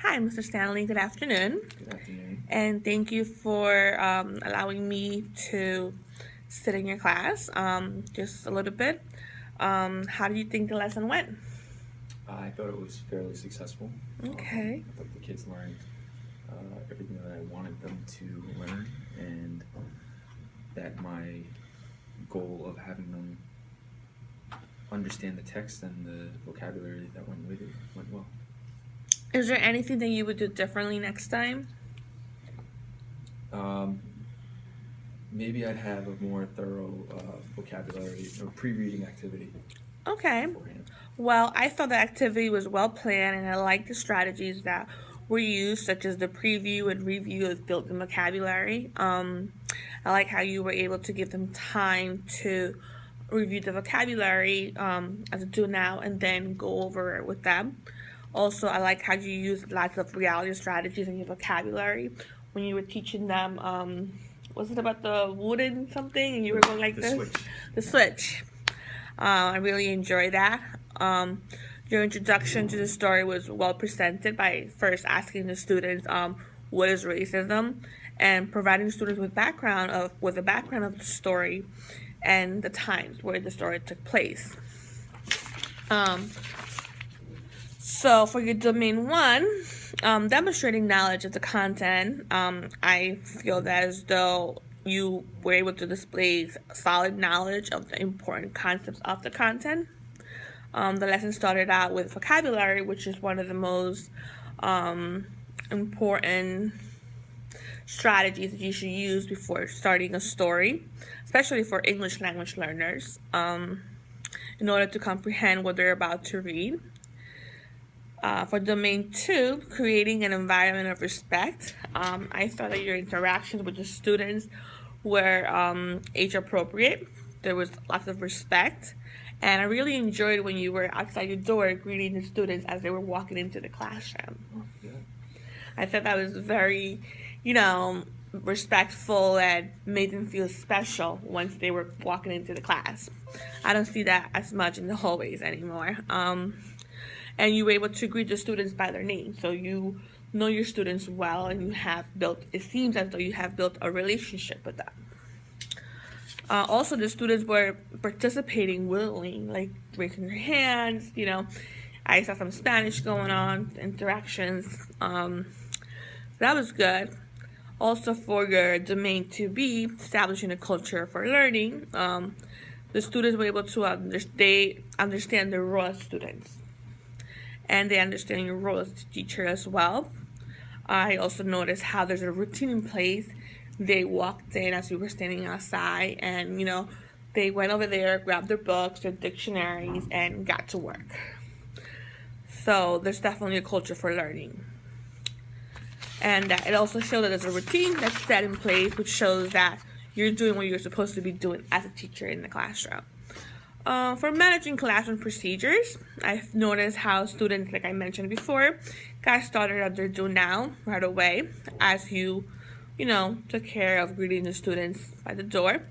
Hi, Mr. Stanley. Good afternoon. Good afternoon. And thank you for allowing me to sit in your class just a little bit. How do you think the lesson went? I thought it was fairly successful. Okay. I thought the kids learned everything that I wanted them to learn, and that my goal of having them understand the text and the vocabulary that went with it went well. Is there anything that you would do differently next time? Maybe I'd have a more thorough vocabulary or pre-reading activity Okay. beforehand. Well, I thought the activity was well planned, and I liked the strategies that were used, such as the preview and review of built-in vocabulary. I like how you were able to give them time to review the vocabulary as a do now, and then go over it with them. Also, I like how you use lots of reality strategies in your vocabulary when you were teaching them. Was it about the wooden something, and you were going like The this? switch. The switch. I really enjoyed that. Your introduction to the story was well presented by first asking the students what is racism, and providing students with the background of the story and the times where the story took place. Um, so for your domain one, demonstrating knowledge of the content, I feel that as though you were able to display solid knowledge of the important concepts of the content. The lesson started out with vocabulary, which is one of the most important strategies that you should use before starting a story, especially for English language learners, in order to comprehend what they're about to read. For domain two, creating an environment of respect, I thought that your interactions with the students were age appropriate. There was lots of respect, and I really enjoyed when you were outside your door greeting the students as they were walking into the classroom. Yeah. I thought that was very, respectful, and made them feel special once they were walking into the class. I don't see that as much in the hallways anymore. And you were able to greet the students by their name, so you know your students well, and it seems as though you have built a relationship with them. Also, the students were participating willingly, like raising their hands. I saw some Spanish going on, interactions. That was good. Also, for your domain 2B, establishing a culture for learning, the students were able to understand the role as students, and they understand your role as a teacher as well. I also noticed how there's a routine in place. They walked in as we were standing outside, and they went over there, grabbed their books, their dictionaries, and got to work. So there's definitely a culture for learning. And it also shows that there's a routine that's set in place, which shows that you're doing what you're supposed to be doing as a teacher in the classroom. For managing classroom procedures, I've noticed how students, like I mentioned before, got started at their do now right away as you took care of greeting the students by the door.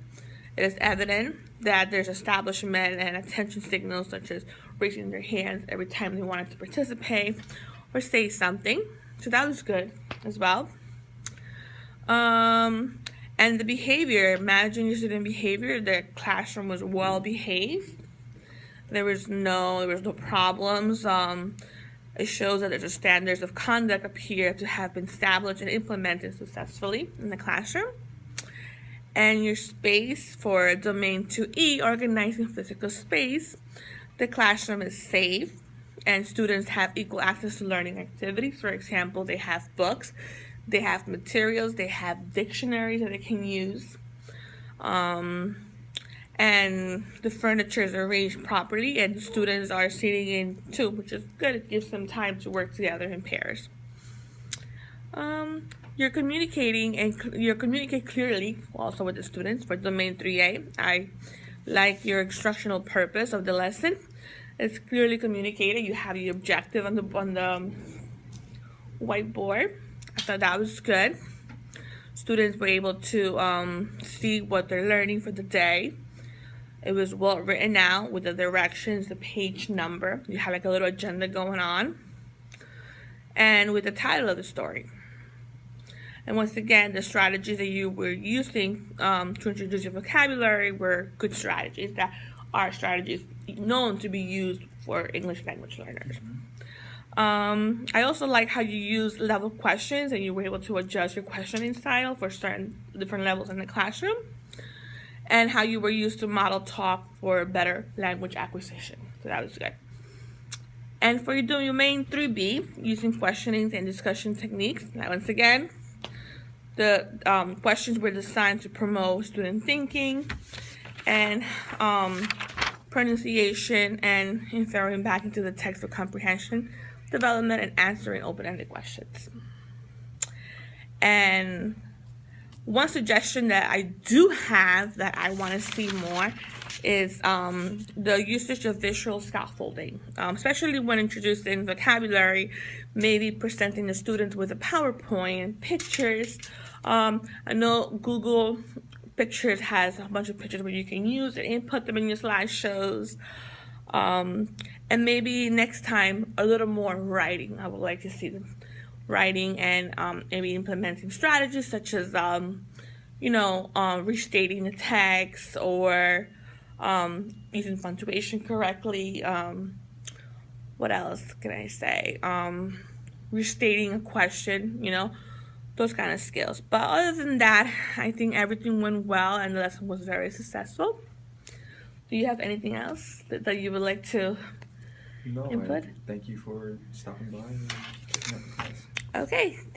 It is evident that there's establishment and attention signals, such as raising their hands every time they wanted to participate or say something. So that was good as well. And the behavior, managing your student behavior, the classroom was well behaved. There was no problems. It shows that there's standards of conduct appear to have been established and implemented successfully in the classroom. And your space for domain 2E, organizing physical space, the classroom is safe, and students have equal access to learning activities. For example, they have books, they have materials, they have dictionaries that they can use. And the furniture is arranged properly, and the students are sitting in too, which is good. It gives them time to work together in pairs. You communicate clearly also with the students for domain 3A. I like your instructional purpose of the lesson. It's clearly communicated. You have your objective on the whiteboard. I thought that was good. Students were able to see what they're learning for the day. It was well written out with the directions, the page number. You have like a little agenda going on. and with the title of the story. And once again, the strategies that you were using to introduce your vocabulary were good strategies that are strategies known to be used for English language learners. I also like how you use level questions and you were able to adjust your questioning style for certain different levels in the classroom, and how you were used to model talk for better language acquisition. So that was good. And for your main 3B, using questioning and discussion techniques, now once again, the questions were designed to promote student thinking and pronunciation and inferring back into the text for comprehension, development, and answering open-ended questions. And one suggestion that I do have that I want to see more is the usage of visual scaffolding, especially when introducing vocabulary, maybe presenting the students with a PowerPoint and pictures. I know Google Pictures has a bunch of pictures where you can use and input them in your slideshows. And maybe next time a little more writing. I would like to see them writing and maybe implementing strategies such as restating the text or using punctuation correctly. What else can I say? Restating a question, those kind of skills. But other than that, I think everything went well and the lesson was very successful. Do you have anything else that you would like to input? Thank you for stopping by and checking out the class. Okay, thank you.